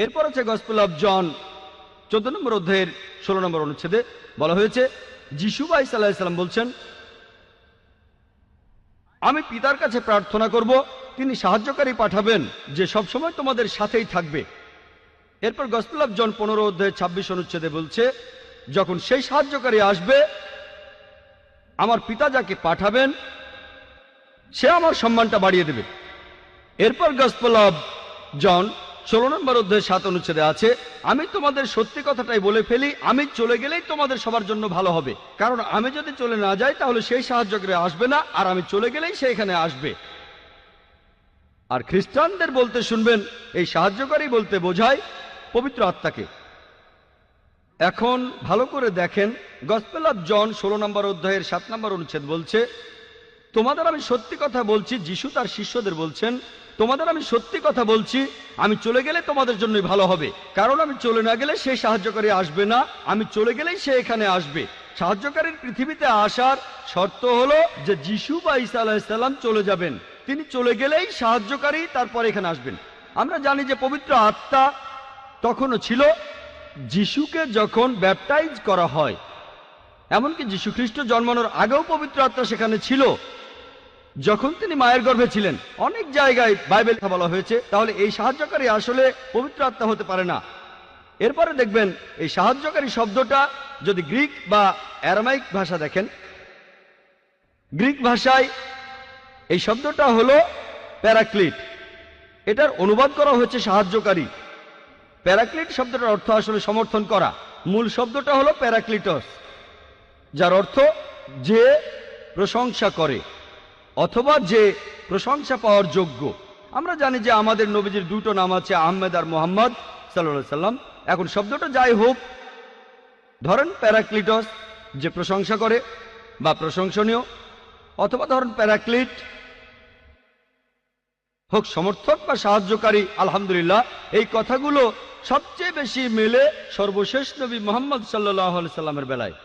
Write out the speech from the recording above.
এরপর আছে gospel of John 14 নম্বর অধ্যায়ের 16 নম্বর অনুচ্ছেদে বলা হয়েছে, যিশু ঈসা আলাইহিস সালাম বলছেন, আমি পিতার কাছে প্রার্থনা করব, তিনি সাহায্যকারী পাঠাবেন যে সবসময় তোমাদের সাথেই থাকবে। এরপর গসপেল অফ জন 15 অধ্যায় 26 অনুচ্ছেদে বলছে, যখন সেই সাহায্যকারী আসবে, আমার পিতা যাকে পাঠাবেন সে আমার সম্মানটা বাড়িয়ে দেবে। এরপর গসপেল অফ জন 16 নম্বর অধ্যায় 7 অনুচ্ছেদে আছে, আমি তোমাদের সত্যি কথাটাই বলে ফেলি, আমি চলে গেলেই তোমাদের সবার জন্য ভালো হবে, কারণ আমি যদি চলে না যাই তাহলে সেই সাহায্যকারী আসবে না, আর আমি চলে গেলেই সে এখানে আসবে। আর খ্রিস্টানদের বলতে শুনবেন, এই সাহায্যকারী বলতে বোঝায় পবিত্র আত্মাকে। এখন ভালো করে দেখেন, গসপেল অফ জন 16 নম্বর অধ্যায়ের 7 নম্বর অনুচ্ছেদ বলছে, তোমাদের আমি সত্যি কথা বলছি, যিশু তার শিষ্যদের বলছেন, তোমাদের আমি সত্যি কথা বলছি, আমি চলে গেলে তোমাদের জন্যই ভালো হবে, কারণ আমি চলে না গেলে সেই সাহায্যকারী আসবে না, আমি চলে গেলেই সে এখানে আসবে। সাহায্যকারীর পৃথিবীতে আসার শর্ত হলো যে যিশু বা ঈসা আলাইহিস সালাম চলে যাবেন, তিনি চলে গেলেই সাহায্যকারী তারপর এখানে আসবেন। আমরা জানি যে পবিত্র আত্মা তখনও ছিল যিশুকে যখন ব্যাপটাইজ করা হয়, এমনকি যীশু খ্রিস্ট জন্মানোর আগেও পবিত্র আত্মা সেখানে ছিল যখন তিনি মায়ের গর্ভে ছিলেন। অনেক জায়গায় বাইবেল বলা হয়েছে, তাহলে এই সাহায্যকারী আসলে পবিত্র আত্মা হতে পারে না। এরপরে দেখবেন এই সাহায্যকারী শব্দটা যদি গ্রিক বা অ্যারামাইক ভাষা দেখেন, গ্রিক ভাষায় এই শব্দটা হলো প্যারাক্লিট, এটার অনুবাদ করা হয়েছে সাহায্যকারী। প্যারাক্লিট শব্দটার অর্থ আসলে সমর্থন করা। মূল শব্দটা হলো প্যারাক্লিটস, যার অর্থ যে প্রশংসা করে অথবা যে প্রশংসা পাওয়ার যোগ্য। আমরা জানি যে আমাদের নবীজির দুটো নাম আছে, আহমেদ আর মোহাম্মদ সাল্লাল্লাহু আলাইহি সাল্লাম। এখন শব্দটা যাই হোক, ধরেন প্যারাক্লিটস যে প্রশংসা করে বা প্রশংসনীয়, অথবা ধরেন প্যারাক্লিট হোক সমর্থক বা সাহায্যকারী। আলহামদুলিল্লাহ, এই কথাগুলো সবচেয়ে বেশি মেলে সর্বশেষ নবী মুহাম্মদ সাল্লাল্লাহু আলাইহি সাল্লামের বেলায়।